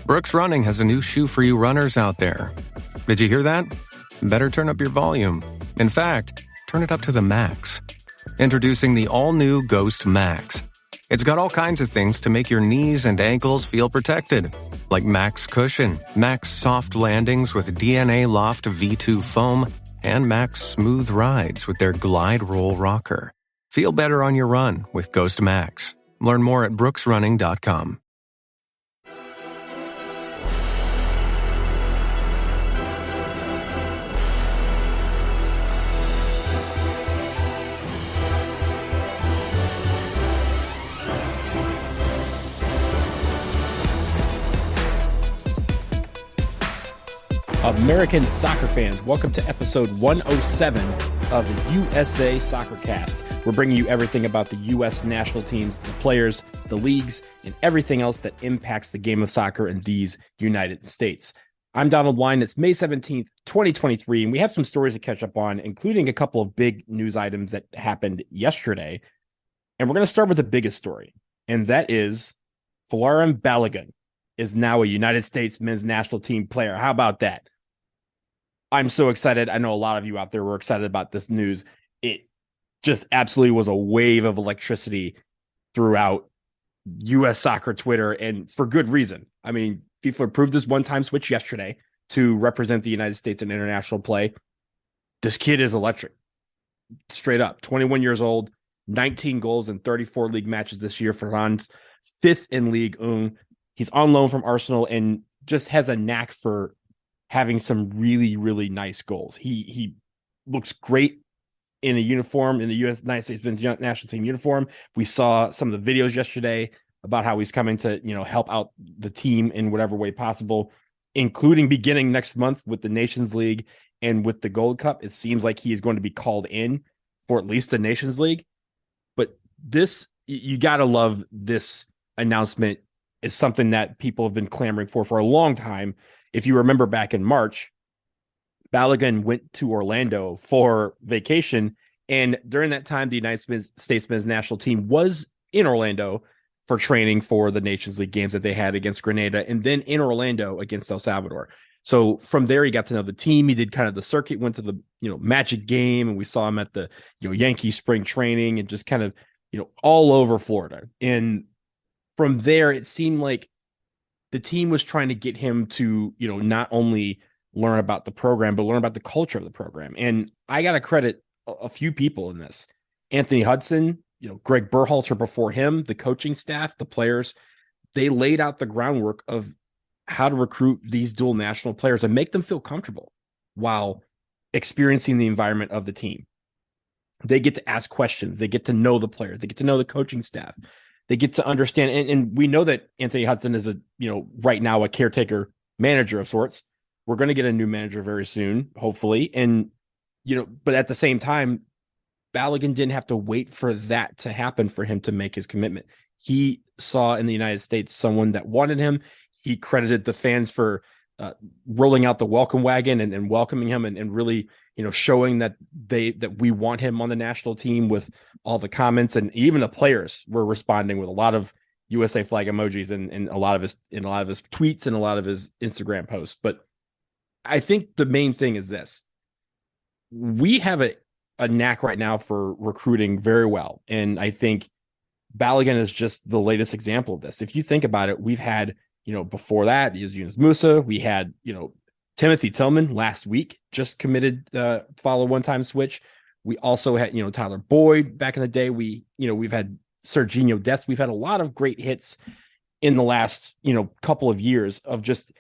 Brooks Running has a new shoe for you runners out there. Did you hear that? Better turn up your volume. In fact, turn it up to the max. Introducing the all-new Ghost Max. It's got all kinds of things to make your knees and ankles feel protected. Like Max Cushion, Max Soft Landings with DNA Loft V2 foam, and Max Smooth Rides with their Glide Roll Rocker. Feel better on your run with Ghost Max. Learn more at brooksrunning.com. American soccer fans, welcome to episode 107 of the USA Soccer Cast. We're bringing you everything about the U.S. national teams, the players, the leagues, and everything else that impacts the game of soccer in these United States. I'm Donald Wine. It's May 17th, 2023, and we have some stories to catch up on, including a couple of big news items that happened yesterday. And we're going to start with the biggest story, and that is Folarin Balogun is now a United States men's national team player. How about that? I'm so excited. I know a lot of you out there were excited about this news. It just absolutely was a wave of electricity throughout U.S. soccer Twitter, and for good reason. I mean, FIFA approved this one-time switch yesterday to represent the United States in international play. This kid is electric. Straight up. 21 years old, 19 goals in 34 league matches this year for Ron's fifth in League One. He's on loan from Arsenal and just has a knack for having some really, really nice goals. He looks great in a uniform, in the United States national team uniform. We saw some of the videos yesterday about how he's coming to, help out the team in whatever way possible, including beginning next month with the Nations League and with the Gold Cup. It seems like he is going to be called in for at least the Nations League. But this, you got to love this announcement. It's something that people have been clamoring for a long time. If you remember back in March, Balogun went to Orlando for vacation. And during that time, the United States men's national team was in Orlando for training for the Nations League games that they had against Grenada, and then in Orlando against El Salvador. So from there, he got to know the team. He did kind of the circuit, went to the, Magic game, and we saw him at the, Yankee spring training and just kind of, all over Florida. And from there, it seemed like the team was trying to get him to, not only learn about the program, but learn about the culture of the program. And I got to credit a few people in this. Anthony Hudson, Greg Berhalter before him, the coaching staff, the players, they laid out the groundwork of how to recruit these dual national players and make them feel comfortable while experiencing the environment of the team. They get to ask questions. They get to know the players. They get to know the coaching staff. They get to understand. And we know that Anthony Hudson is right now a caretaker manager of sorts. We're going to get a new manager very soon, hopefully. And, but at the same time, Balogun didn't have to wait for that to happen for him to make his commitment. He saw in the United States someone that wanted him. He credited the fans for rolling out the welcome wagon and welcoming him and really, showing that we want him on the national team with all the comments, and even the players were responding with a lot of USA flag emojis and a lot of his tweets and a lot of his Instagram posts. But I think the main thing is this: we have a knack right now for recruiting very well, and I think Balogun is just the latest example of this. If you think about it, we've had before that is Yunus Musa. We had Timothy Tillman last week just committed follow one-time switch. We also had Tyler Boyd back in the day. We've had Serginho Dest. We've had a lot of great hits in the last couple of years of just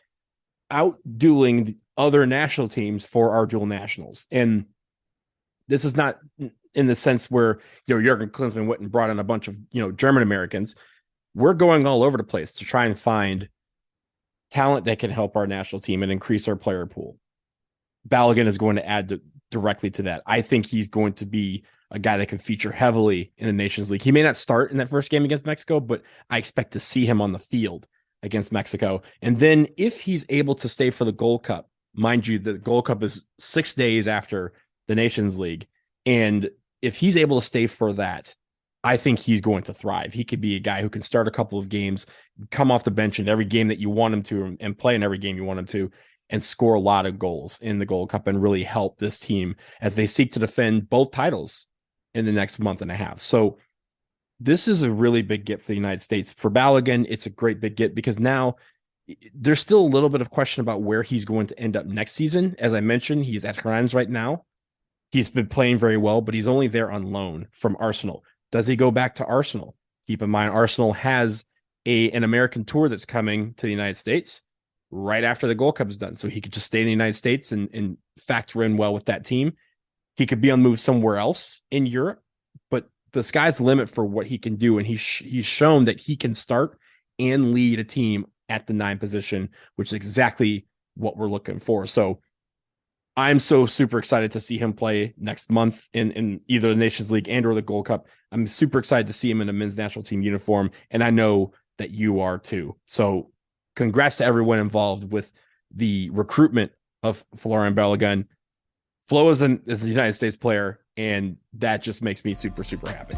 outdueling the other national teams for our dual nationals. And this is not in the sense where Jurgen Klinsmann went and brought in a bunch of German Americans. We're going all over the place to try and find talent that can help our national team and increase our player pool. Balogun is going to add directly to that. I think he's going to be a guy that can feature heavily in the Nations League. He may not start in that first game against Mexico, but I expect to see him on the field against Mexico. And then if he's able to stay for the Gold Cup, mind you, the Gold Cup is 6 days after the Nations League. And if he's able to stay for that, I think he's going to thrive. He could be a guy who can start a couple of games, come off the bench in every game that you want him to, and play in every game you want him to, and score a lot of goals in the Gold Cup and really help this team as they seek to defend both titles in the next month and a half. So this is a really big get for the United States. For Balogun, it's a great big get because now there's still a little bit of question about where he's going to end up next season. As I mentioned, he's at Reims right now. He's been playing very well, but he's only there on loan from Arsenal. Does he go back to Arsenal? Keep in mind, Arsenal has an American tour that's coming to the United States right after the Gold Cup is done. So he could just stay in the United States and factor in well with that team. He could be on the move somewhere else in Europe, but the sky's the limit for what he can do. And he's shown that he can start and lead a team at the 9 position, which is exactly what we're looking for. So I'm so super excited to see him play next month in either the Nations League and or the Gold Cup. I'm super excited to see him in a men's national team uniform, and I know that you are too. So congrats to everyone involved with the recruitment of Folarin Balogun. Flo is a United States player, and that just makes me super, super happy.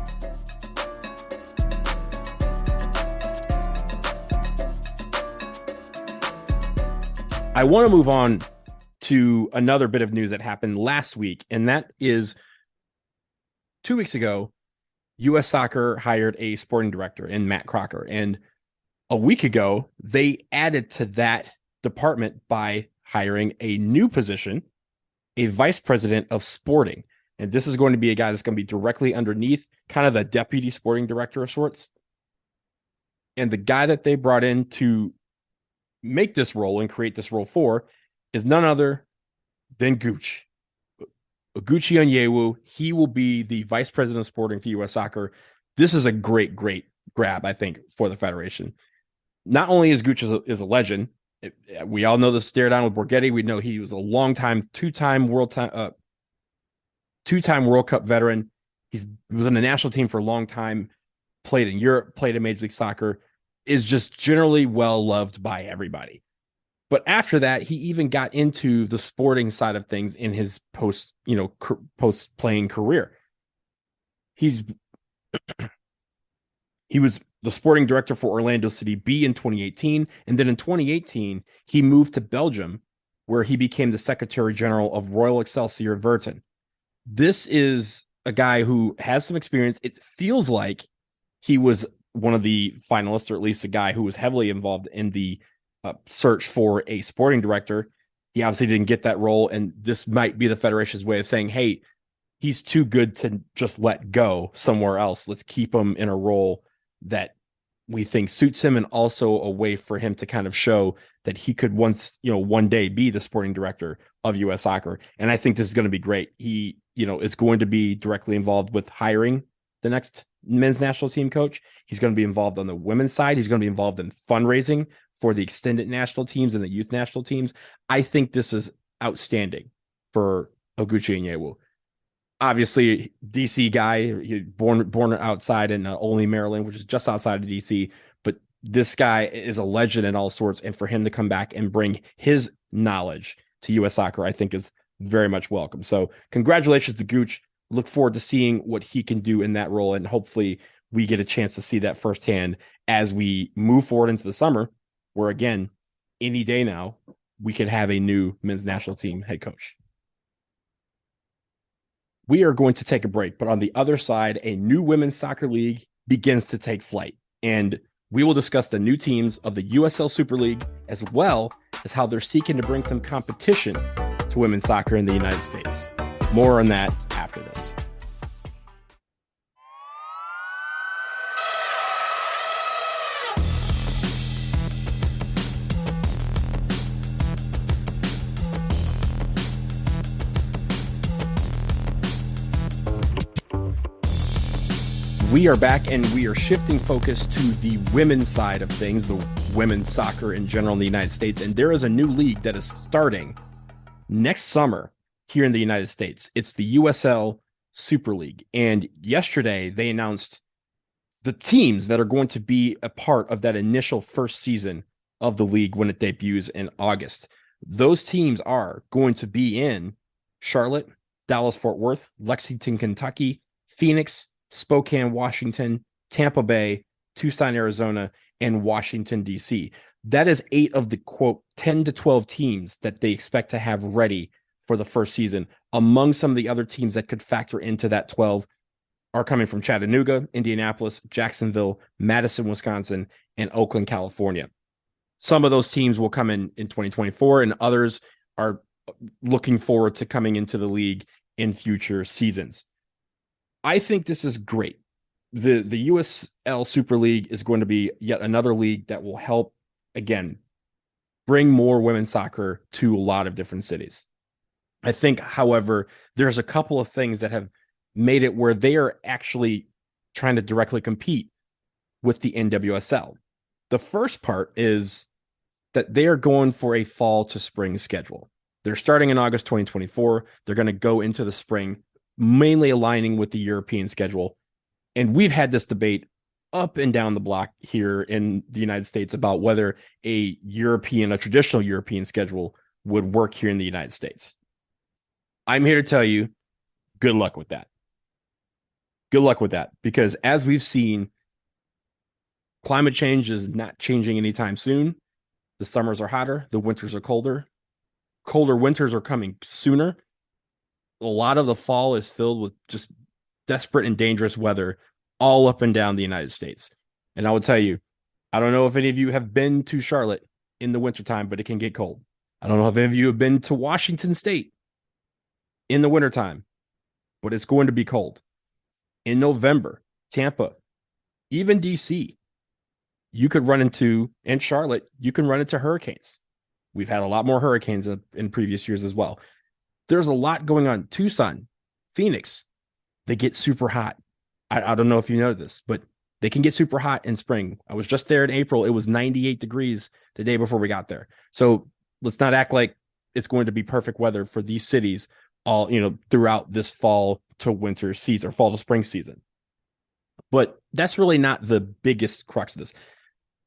I want to move on to another bit of news that happened last week, and that is 2 weeks ago, U.S. Soccer hired a sporting director in Matt Crocker, and a week ago, they added to that department by hiring a new position, a vice president of sporting, and this is going to be a guy that's going to be directly underneath kind of the deputy sporting director of sorts, and the guy that they brought in to make this role and create this role for is none other than Gooch. Oguchi Onyewu. He will be the vice president of sporting for U.S. Soccer. This is a great, great grab, I think, for the Federation. Not only is Gooch is a legend, we all know the stare down with Borghetti. We know he was a long-time, two-time World Cup veteran. He was in the national team for a long time, played in Europe, played in Major League Soccer, is just generally well-loved by everybody. But after that, he even got into the sporting side of things in his post-playing career. He was the sporting director for Orlando City B in 2018. And then in 2018, he moved to Belgium, where he became the Secretary General of Royal Excelsior Virton. This is a guy who has some experience. It feels like he was one of the finalists, or at least a guy who was heavily involved in the search for a sporting director. He obviously didn't get that role, and this might be the Federation's way of saying, hey, he's too good to just let go somewhere else. Let's keep him in a role that we think suits him, and also a way for him to kind of show that he could one day be the sporting director of U.S. Soccer. And I think this is going to be great. He, is going to be directly involved with hiring the next men's national team coach. He's going to be involved on the women's side. He's going to be involved in fundraising for the extended national teams and the youth national teams. I think this is outstanding for Oguchi Onyewu. Obviously, DC guy, born outside in Olney, Maryland, which is just outside of DC. But this guy is a legend in all sorts, and for him to come back and bring his knowledge to U.S. Soccer, I think is very much welcome. So congratulations to Gooch. Look forward to seeing what he can do in that role, and hopefully we get a chance to see that firsthand as we move forward into the summer, where, again, any day now, we could have a new men's national team head coach. We are going to take a break, but on the other side, a new women's soccer league begins to take flight, and we will discuss the new teams of the USL Super League, as well as how they're seeking to bring some competition to women's soccer in the United States. More on that after this. We are back, and we are shifting focus to the women's side of things, the women's soccer in general in the United States. And there is a new league that is starting next summer here in the United States. It's the USL Super League. And yesterday they announced the teams that are going to be a part of that initial first season of the league when it debuts in August. Those teams are going to be in Charlotte, Dallas-Fort Worth, Lexington, Kentucky, Phoenix, Spokane, Washington, Tampa Bay, Tucson, Arizona, and Washington, D.C. That is 8 of the, quote, 10 to 12 teams that they expect to have ready for the first season. Among some of the other teams that could factor into that 12 are coming from Chattanooga, Indianapolis, Jacksonville, Madison, Wisconsin, and Oakland, California. Some of those teams will come in 2024, and others are looking forward to coming into the league in future seasons. I think this is great. The USL Super League is going to be yet another league that will help, again, bring more women's soccer to a lot of different cities. I think, however, there's a couple of things that have made it where they are actually trying to directly compete with the NWSL. The first part is that they are going for a fall to spring schedule. They're starting in August 2024. They're going to go into the spring, mainly aligning with the European schedule. And we've had this debate up and down the block here in the United States about whether a traditional European schedule would work here in the United States. I'm here to tell you, good luck with that. Good luck with that, because as we've seen, climate change is not changing anytime soon. The summers are hotter. The winters are colder. Colder winters are coming sooner. A lot of the fall is filled with just desperate and dangerous weather all up and down the United States. And I will tell you, I don't know if any of you have been to Charlotte in the wintertime, but it can get cold. I don't know if any of you have been to Washington State in the wintertime, but it's going to be cold. In November, Tampa, even DC, you could run into, and Charlotte, you can run into hurricanes. We've had a lot more hurricanes in previous years as well. There's a lot going on. Tucson, Phoenix, they get super hot. I don't know if you know this, but they can get super hot in spring. I was just there in April. It was 98 degrees the day before we got there. So let's not act like it's going to be perfect weather for these cities all, throughout this fall to winter season or fall to spring season. But that's really not the biggest crux of this.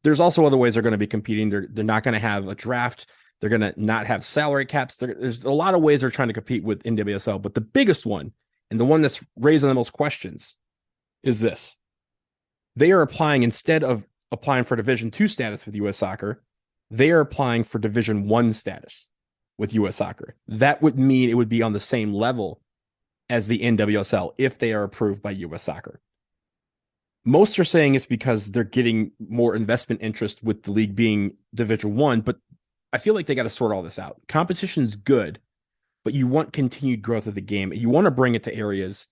There's also other ways they're going to be competing. They're not going to have a draft. They're going to not have salary caps. There's a lot of ways they're trying to compete with NWSL, but the biggest one, and the one that's raising the most questions, is this. They are applying, instead of applying for Division II status with U.S. Soccer, they are applying for Division I status with U.S. Soccer. That would mean it would be on the same level as the NWSL if they are approved by U.S. Soccer. Most are saying it's because they're getting more investment interest with the league being Division I, but I feel like they got to sort all this out. Competition's good, but you want continued growth of the game. You want to bring it to areas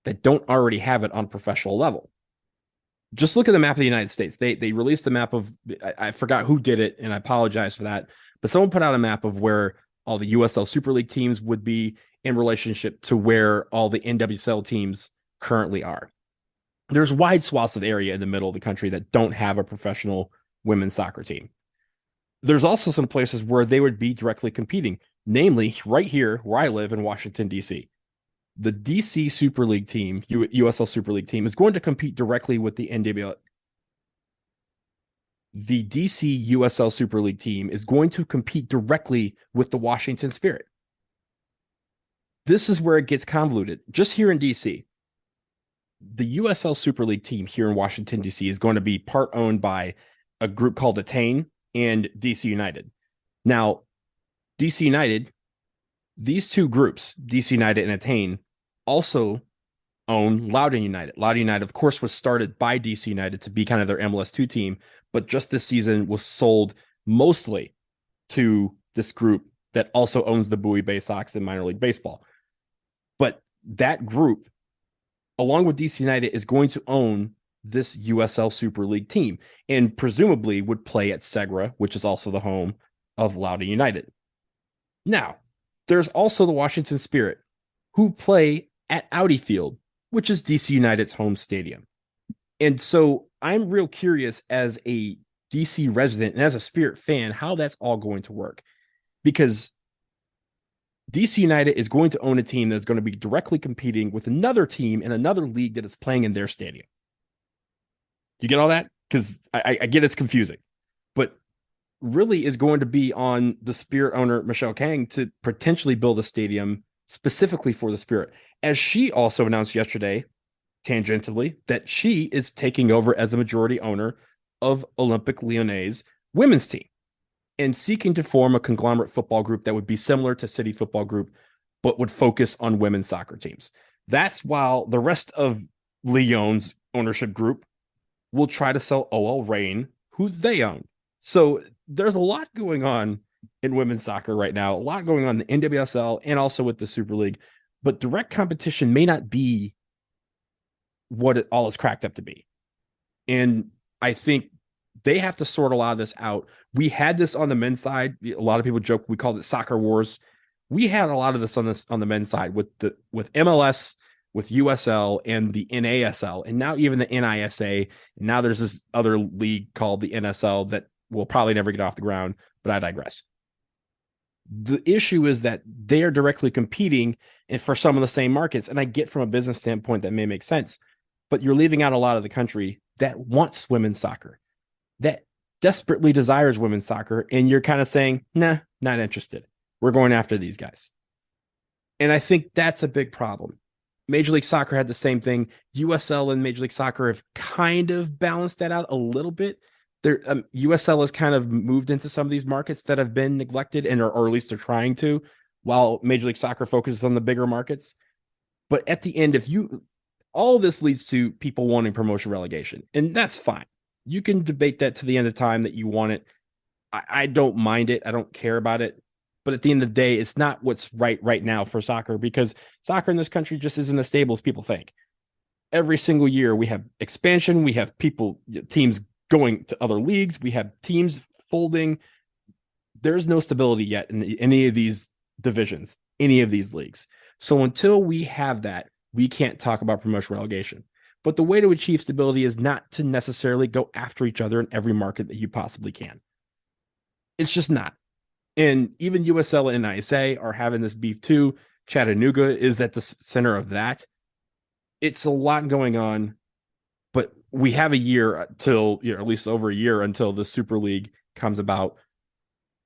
that don't already have it on professional level. Just look at the map of the United States. They released the map of, I forgot who did it, and I apologize for that, but someone put out a map of where all the USL Super League teams would be in relationship to where all the NWSL teams currently are. There's wide swaths of area in the middle of the country that don't have a professional women's soccer team. There's also some places where they would be directly competing, namely right here where I live in Washington, D.C. The DC Super League team, USL Super League team, is going to compete directly with the NWSL. The DC USL Super League team is going to compete directly with the Washington Spirit. This is where it gets convoluted. Just here in DC, the USL Super League team here in Washington, D.C. is going to be part owned by a group called Attain and DC United. Now, DC United, these two groups, DC United and Attain, also own Loudoun United. Loudoun United, of course, was started by DC United to be kind of their MLS2 team, but just this season was sold mostly to this group that also owns the Bowie Bay Sox in minor league baseball. But that group, along with DC United, is going to own this USL Super League team and presumably would play at Segra, which is also the home of Loudoun United. Now, there's also the Washington Spirit, who play at Audi Field, which is DC United's home stadium. And so I'm real curious as a DC resident and as a Spirit fan, how that's all going to work. Because DC United is going to own a team that's going to be directly competing with another team in another league that is playing in their stadium. You get all that? Because I get it's confusing. But really is going to be on the Spirit owner, Michelle Kang, to potentially build a stadium specifically for the Spirit. As she also announced yesterday, tangentially, that she is taking over as the majority owner of Olympique Lyonnais women's team and seeking to form a conglomerate football group that would be similar to City Football Group, but would focus on women's soccer teams. That's while the rest of Lyon's ownership group will try to sell OL Reign, who they own. So there's a lot going on in women's soccer right now, a lot going on in the NWSL and also with the Super League, but direct competition may not be what it all is cracked up to be. And I think they have to sort a lot of this out. We had this on the men's side. A lot of people joke we called it soccer wars. We had a lot of this on the men's side with MLS, with USL and the NASL, and now even the NISA. And now there's this other league called the NSL that will probably never get off the ground, but I digress. The issue is that they are directly competing and for some of the same markets. And I get from a business standpoint that may make sense, but you're leaving out a lot of the country that wants women's soccer, that desperately desires women's soccer. And you're kind of saying, nah, not interested. We're going after these guys. And I think that's a big problem. Major League Soccer had the same thing. USL and Major League Soccer have kind of balanced that out a little bit. USL has kind of moved into some of these markets that have been neglected, or at least they're trying to, while Major League Soccer focuses on the bigger markets. But at the end, all of this leads to people wanting promotion relegation, and that's fine. You can debate that to the end of time that you want it. I don't mind it. I don't care about it. But at the end of the day, it's not what's right now for soccer, because soccer in this country just isn't as stable as people think. Every single year we have expansion. We have teams going to other leagues. We have teams folding. There's no stability yet in any of these divisions, any of these leagues. So until we have that, we can't talk about promotion relegation. But the way to achieve stability is not to necessarily go after each other in every market that you possibly can. It's just not. And even USL and NISA are having this beef too. Chattanooga is at the center of that. It's a lot going on, but we have a year till, at least over a year until the Super League comes about.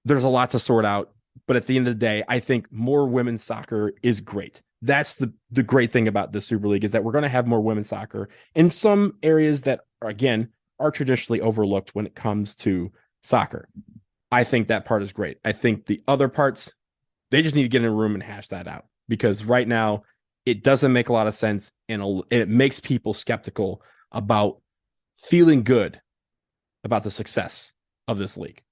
There's a lot to sort out, but at the end of the day, I think more women's soccer is great. That's the great thing about the Super League, is that we're going to have more women's soccer in some areas that, again, are traditionally overlooked when it comes to soccer. I think that part is great. I think the other parts, they just need to get in a room and hash that out, because right now it doesn't make a lot of sense, and it makes people skeptical about feeling good about the success of this league.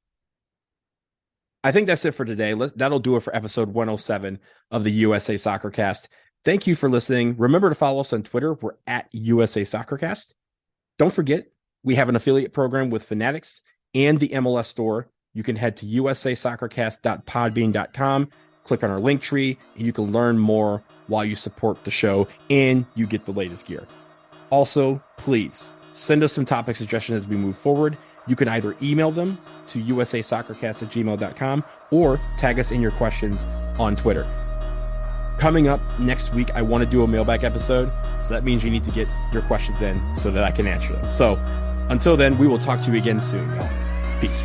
I think that's it for today. That'll do it for episode 107 of the USA Soccer Cast. Thank you for listening. Remember to follow us on Twitter. We're at USA Soccer Cast. Don't forget, we have an affiliate program with Fanatics and the MLS store. You can head to usasoccercast.podbean.com, click on our link tree, and you can learn more while you support the show and you get the latest gear. Also, please send us some topic suggestions as we move forward. You can either email them to usasoccercast@gmail.com or tag us in your questions on Twitter. Coming up next week, I want to do a mailbag episode, so that means you need to get your questions in so that I can answer them. So until then, we will talk to you again soon, y'all. Peace.